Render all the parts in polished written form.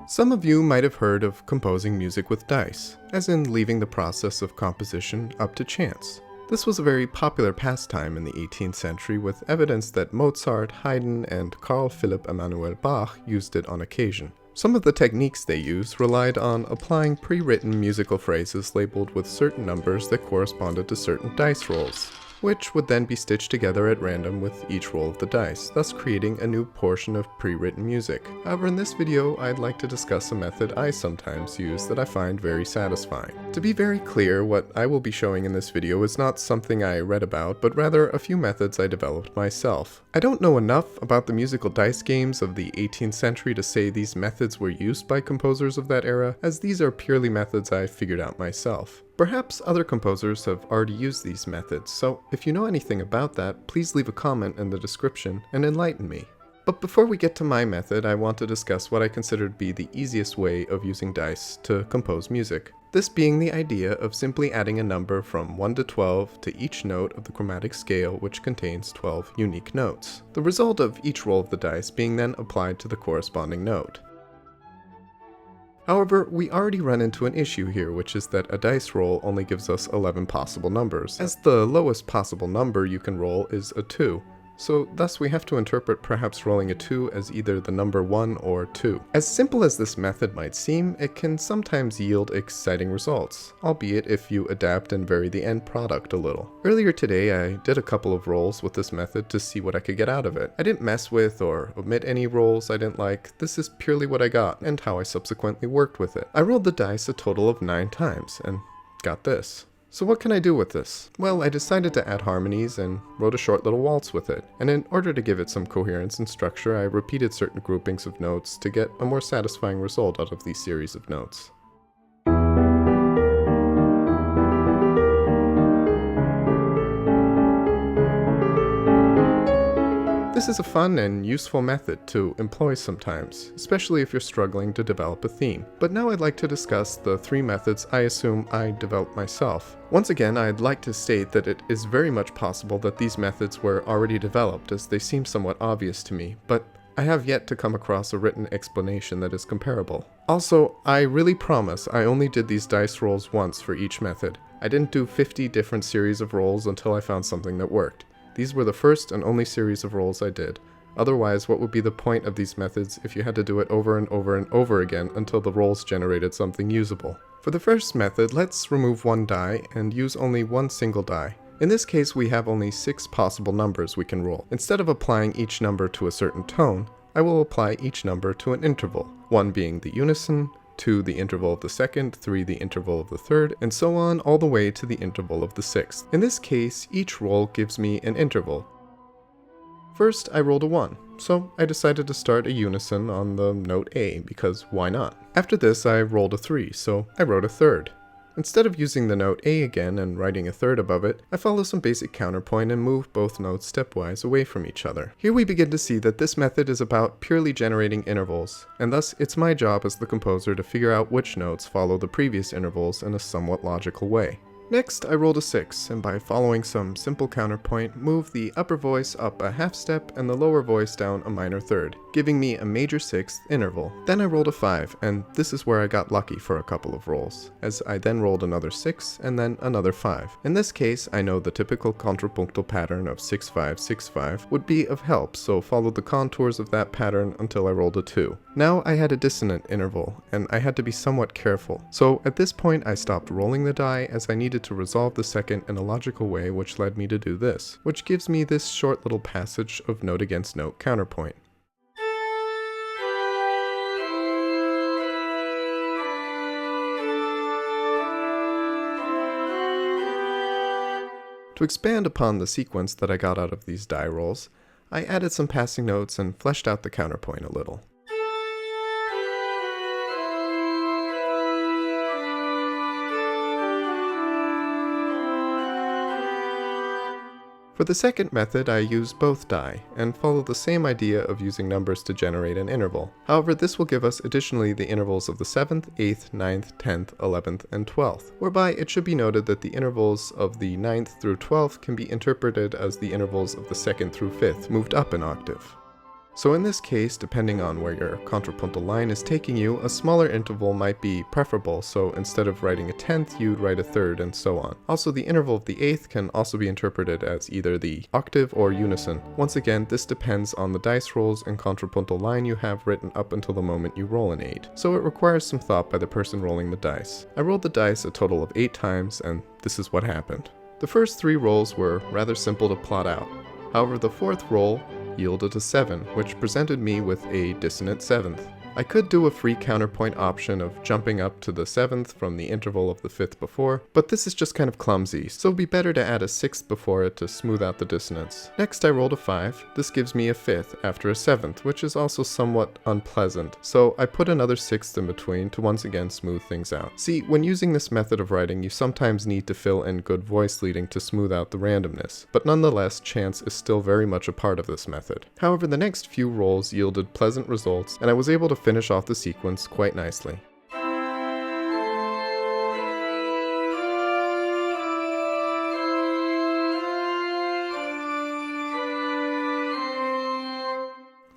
Some of you might have heard of composing music with dice, as in leaving the process of composition up to chance. This was a very popular pastime in the 18th century, with evidence that Mozart, Haydn, and Carl Philipp Emanuel Bach used it on occasion. Some of the techniques they used relied on applying pre-written musical phrases labeled with certain numbers that corresponded to certain dice rolls, which would then be stitched together at random with each roll of the dice, thus creating a new portion of pre-written music. However, in this video, I'd like to discuss a method I sometimes use that I find very satisfying. To be very clear, what I will be showing in this video is not something I read about, but rather a few methods I developed myself. I don't know enough about the musical dice games of the 18th century to say these methods were used by composers of that era, as these are purely methods I figured out myself. Perhaps other composers have already used these methods, so if you know anything about that, please leave a comment in the description and enlighten me. But before we get to my method, I want to discuss what I consider to be the easiest way of using dice to compose music. This being the idea of simply adding a number from 1 to 12 to each note of the chromatic scale, which contains 12 unique notes. The result of each roll of the dice being then applied to the corresponding note. However, we already run into an issue here, which is that a dice roll only gives us 11 possible numbers, as the lowest possible number you can roll is a 2. So thus we have to interpret perhaps rolling a 2 as either the number 1 or 2. As simple as this method might seem, it can sometimes yield exciting results, albeit if you adapt and vary the end product a little. Earlier today I did a couple of rolls with this method to see what I could get out of it. I didn't mess with or omit any rolls I didn't like. This is purely what I got and how I subsequently worked with it. I rolled the dice a total of 9 times and got this. So what can I do with this? Well, I decided to add harmonies and wrote a short little waltz with it, and in order to give it some coherence and structure, I repeated certain groupings of notes to get a more satisfying result out of these series of notes. This is a fun and useful method to employ sometimes, especially if you're struggling to develop a theme. But now I'd like to discuss the 3 methods I assume I developed myself. Once again, I'd like to state that it is very much possible that these methods were already developed, as they seem somewhat obvious to me, but I have yet to come across a written explanation that is comparable. Also, I really promise I only did these dice rolls once for each method. I didn't do 50 different series of rolls until I found something that worked. These were the first and only series of rolls I did. Otherwise, what would be the point of these methods if you had to do it over and over and over again until the rolls generated something usable? For the first method, let's remove one die and use only one single die. In this case, we have only 6 possible numbers we can roll. Instead of applying each number to a certain tone, I will apply each number to an interval, 1 being the unison, 2 the interval of the second, 3 the interval of the third, and so on all the way to the interval of the 6th. In this case, each roll gives me an interval. First, I rolled a 1, so I decided to start a unison on the note A, because why not? After this, I rolled a 3, so I wrote a third. Instead of using the note A again and writing a third above it, I follow some basic counterpoint and move both notes stepwise away from each other. Here we begin to see that this method is about purely generating intervals, and thus it's my job as the composer to figure out which notes follow the previous intervals in a somewhat logical way. Next, I rolled a 6, and by following some simple counterpoint, moved the upper voice up a half step and the lower voice down a minor third, giving me a major 6th interval. Then I rolled a 5, and this is where I got lucky for a couple of rolls, as I then rolled another 6 and then another 5. In this case, I know the typical contrapuntal pattern of 6-5-6-5 would be of help, so followed the contours of that pattern until I rolled a 2. Now I had a dissonant interval, and I had to be somewhat careful. So at this point I stopped rolling the die, as I needed to resolve the second in a logical way, which led me to do this, which gives me this short little passage of note against note counterpoint. To expand upon the sequence that I got out of these die rolls, I added some passing notes and fleshed out the counterpoint a little. For the second method, I use both die, and follow the same idea of using numbers to generate an interval. However, this will give us additionally the intervals of the 7th, 8th, 9th, 10th, 11th, and 12th, whereby it should be noted that the intervals of the 9th through 12th can be interpreted as the intervals of the 2nd through 5th, moved up an octave. So in this case, depending on where your contrapuntal line is taking you, a smaller interval might be preferable, so instead of writing a tenth, you'd write a third, and so on. Also, the interval of the eighth can also be interpreted as either the octave or unison. Once again, this depends on the dice rolls and contrapuntal line you have written up until the moment you roll an 8, so it requires some thought by the person rolling the dice. I rolled the dice a total of 8 times, and this is what happened. The first 3 rolls were rather simple to plot out. However, the 4th roll yielded a 7, which presented me with a dissonant 7th. I could do a free counterpoint option of jumping up to the 7th from the interval of the 5th before, but this is just kind of clumsy, so it'd be better to add a 6th before it to smooth out the dissonance. Next I rolled a 5. This gives me a 5th after a 7th, which is also somewhat unpleasant, so I put another 6th in between to once again smooth things out. See, when using this method of writing, you sometimes need to fill in good voice leading to smooth out the randomness, but nonetheless, chance is still very much a part of this method. However, the next few rolls yielded pleasant results, and I was able to finish off the sequence quite nicely.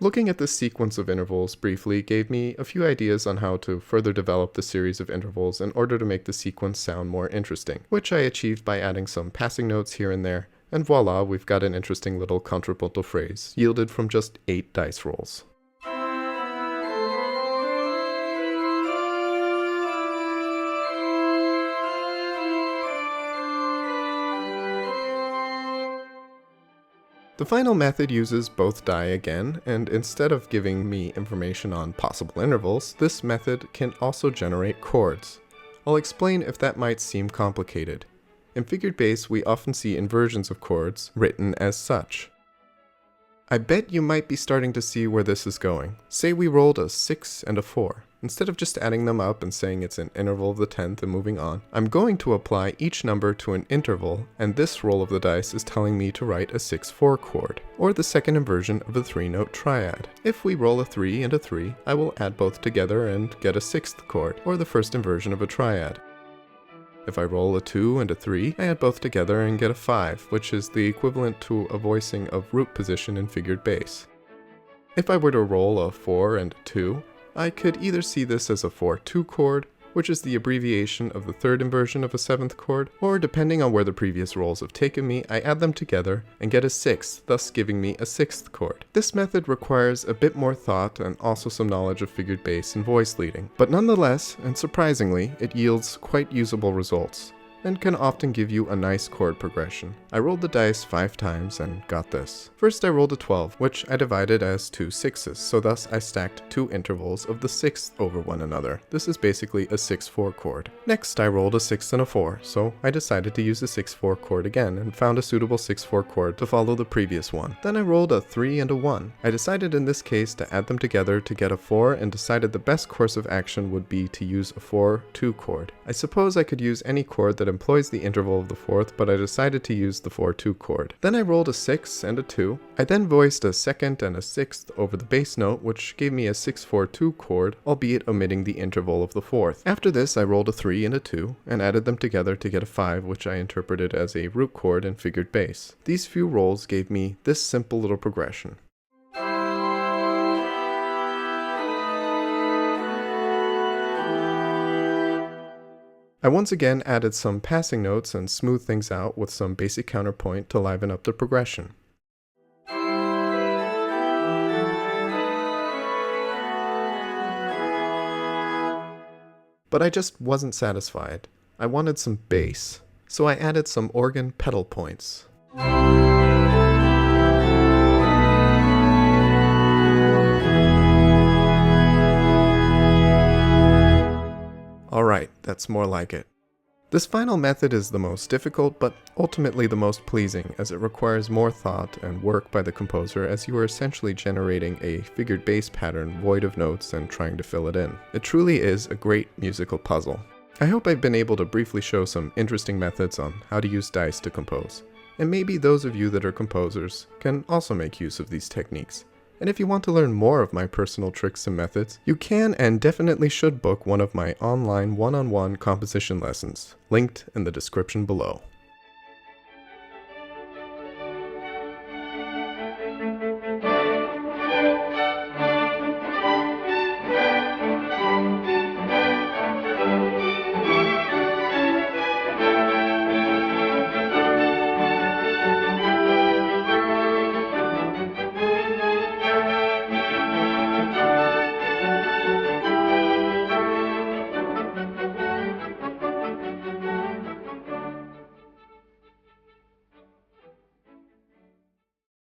Looking at this sequence of intervals briefly gave me a few ideas on how to further develop the series of intervals in order to make the sequence sound more interesting, which I achieved by adding some passing notes here and there, and voila, we've got an interesting little contrapuntal phrase, yielded from just 8 dice rolls. The final method uses both die again, and instead of giving me information on possible intervals, this method can also generate chords. I'll explain if that might seem complicated. In figured bass, we often see inversions of chords written as such. I bet you might be starting to see where this is going. Say we rolled a 6 and a 4. Instead of just adding them up and saying it's an interval of the 10th and moving on, I'm going to apply each number to an interval, and this roll of the dice is telling me to write a 6-4 chord, or the second inversion of a 3-note triad. If we roll a 3 and a 3, I will add both together and get a 6th chord, or the first inversion of a triad. If I roll a 2 and a 3, I add both together and get a 5, which is the equivalent to a voicing of root position in figured bass. If I were to roll a 4 and a 2, I could either see this as a 4-2 chord, which is the abbreviation of the third inversion of a 7th chord, or depending on where the previous rolls have taken me, I add them together and get a 6th, thus giving me a 6th chord. This method requires a bit more thought and also some knowledge of figured bass and voice leading, but nonetheless, and surprisingly, it yields quite usable results, and can often give you a nice chord progression. I rolled the dice 5 times and got this. First I rolled a 12, which I divided as 2 6s, so thus I stacked 2 intervals of the 6th over one another. This is basically a 6-4 chord. Next I rolled a 6 and a 4, so I decided to use a 6-4 chord again and found a suitable 6-4 chord to follow the previous one. Then I rolled a 3 and a 1. I decided in this case to add them together to get a 4 and decided the best course of action would be to use a 4-2 chord. I suppose I could use any chord that employs the interval of the 4th, but I decided to use the 4-2 chord. Then I rolled a 6 and a 2. I then voiced a 2nd and a 6th over the bass note, which gave me a 6-4-2 chord, albeit omitting the interval of the 4th. After this I rolled a 3 and a 2, and added them together to get a 5, which I interpreted as a root chord in figured bass. These few rolls gave me this simple little progression. I once again added some passing notes and smoothed things out with some basic counterpoint to liven up the progression. But I just wasn't satisfied. I wanted some bass, so I added some organ pedal points. Alright, that's more like it. This final method is the most difficult, but ultimately the most pleasing, as it requires more thought and work by the composer, as you are essentially generating a figured bass pattern void of notes and trying to fill it in. It truly is a great musical puzzle. I hope I've been able to briefly show some interesting methods on how to use dice to compose, and maybe those of you that are composers can also make use of these techniques. And if you want to learn more of my personal tricks and methods, you can and definitely should book one of my online one-on-one composition lessons, linked in the description below.